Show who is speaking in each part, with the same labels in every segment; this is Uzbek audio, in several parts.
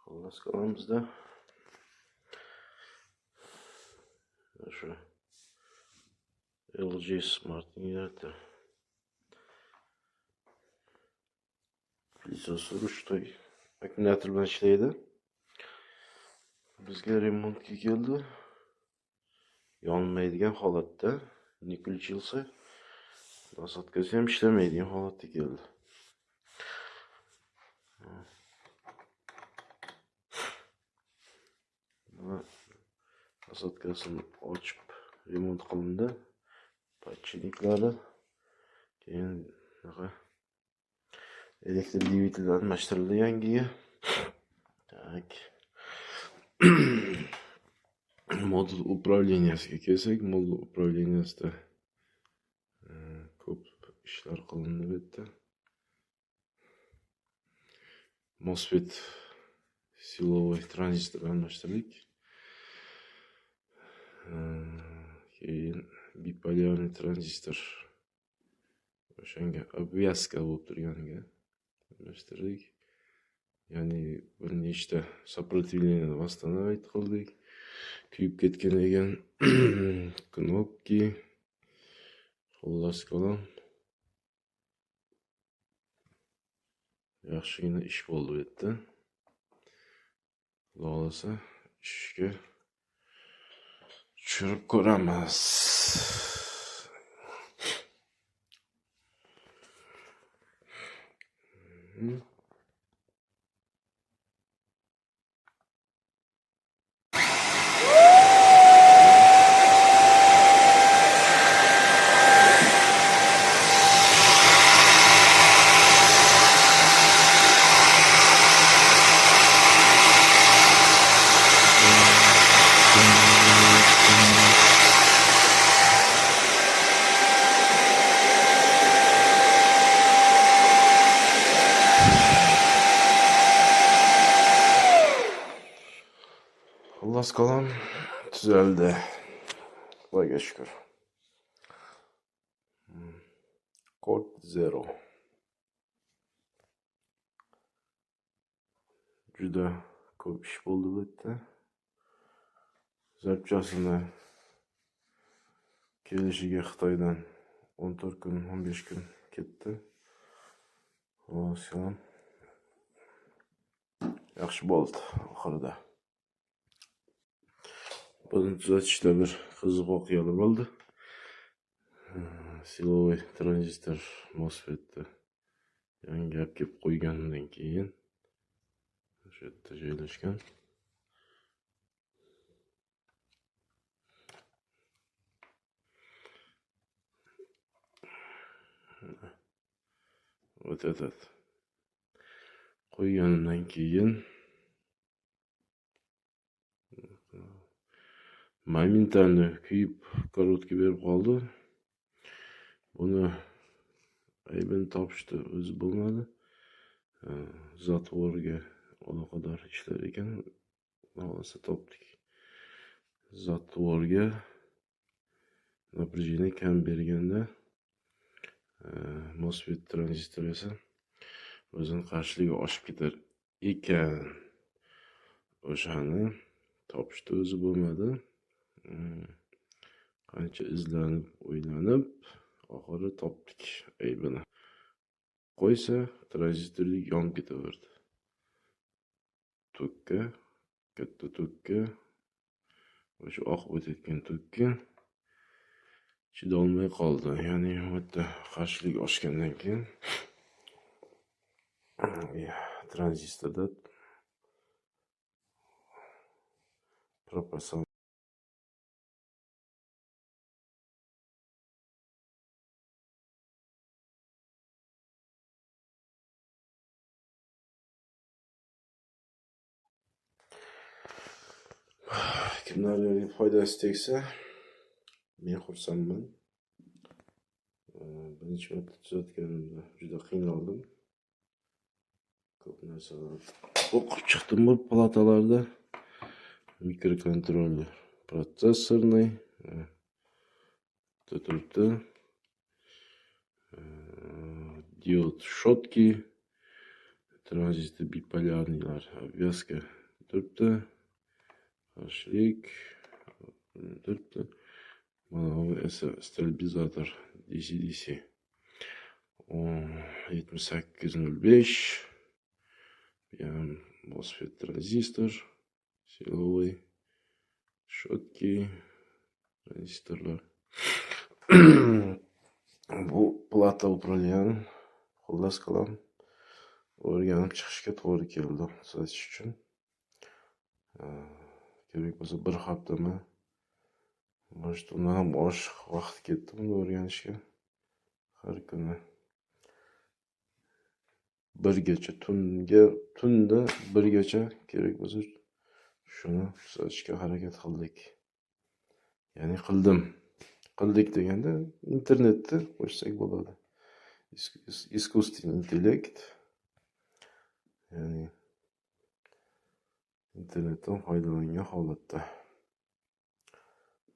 Speaker 1: Xullas qalamizda o'sha LG Smart Inverter plyusasi uchtoy akkumulyator bilan ishlaydi. Bizga remontga keldi. Yonmaydigan holatda, не включился. Nasotkasi ham ishlamaydigan holatda keldi. Nasotkasini ochib remont qilindi. Подшипниклari, keyin elektr dvigatel almashtirildi yangiga. Так. Modul управленияsiga kelsak, modul управлениясida ko'p ishlar qilindi bu yerda. MOSFET silovой tranzistor almashtirdik. Keyin bipolyarniy tranzistor o'shanga obvязка bo'lib turganiga almashtirdik. Ya'ni bir nechta сопротивление восстановить qildik. Kuyib ketgan ekan knopki. Xullas qalam. Yaxshigina ish bo'ldi bu yerda. Xohlasa ishga tushirib ko'ramiz. Xullas qalam tuzaldi. Xudoga shukr. Kod 0. Juda ko'p ish bo'ldi bu yerda. Zapchasini kelishiga Xitoydan 14 kun, 15 kun ketdi. Xullas qalam yaxshi bo'ldi oxirida. Buni tuzatishda bir qiziq voqealar bo'ldi. Silovой tranzistor MOSFET'ni yangilab kelib qo'ygandan keyin o'sha yerda joylashgan. Вот этот qo'ygandan keyin моментально kuyib korotka berib qoldi. Buni aybini topishdi, o'zi bo'lmadi. Zatvorga aloqador ishlar ekan. Xullas topdik. Zatvorga напряжение kam berganda MOSFET tranzistor esa o'zini qarshiligi oshib ketar ekan. O'shani topishdi, o'zi bo'lmadi. Qancha izlanib, o'ylanib, oxiri topdik aybini. Qo'ysa, tranzistorlik yonib ketaverdi. Tokka, katta tokka, o'sha oq o'tayotgan tokka chidolmay qoldi. Ya'ni bu yerda qarshilik oshgandan keyin tranzistorda proporsion kimlarga foydasi tegsa, men xursandman. Birinchi marta tuzatganimda juda qiynaldim. Ko'p narsalar o'qib chiqdim bu palatalarda. Mikrokontroller protsessorniy turibdi. Diod shotki Транзиті биполярныйлар обвязка turibdi. Qarshilik turibdi. Mana bu esa stabilizator DC 7805. Bu ham MOSFET tranzistor, silovой, shotki, tranzistorlar. Bu plata upravlyan. Xullas qalam o'rganib chiqishga to'g'ri keldi tuzatish uchun. Kerak bo'lsa bir haftami, может, undan ham oshiq vaqt ketdi buni o'rganishga. Har kuni birgacha tunda birgacha kerak bo'lsa shuni tuzatishga harakat qildik. Ya'ni qildik deganda internetda qo'shsak bo'ladi. Искусственный интеллект, ya'ni internetdan foydalangan holatda.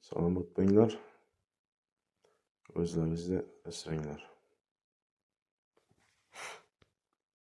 Speaker 1: Salomat bo'linglar. O'zlaringizni asranglar.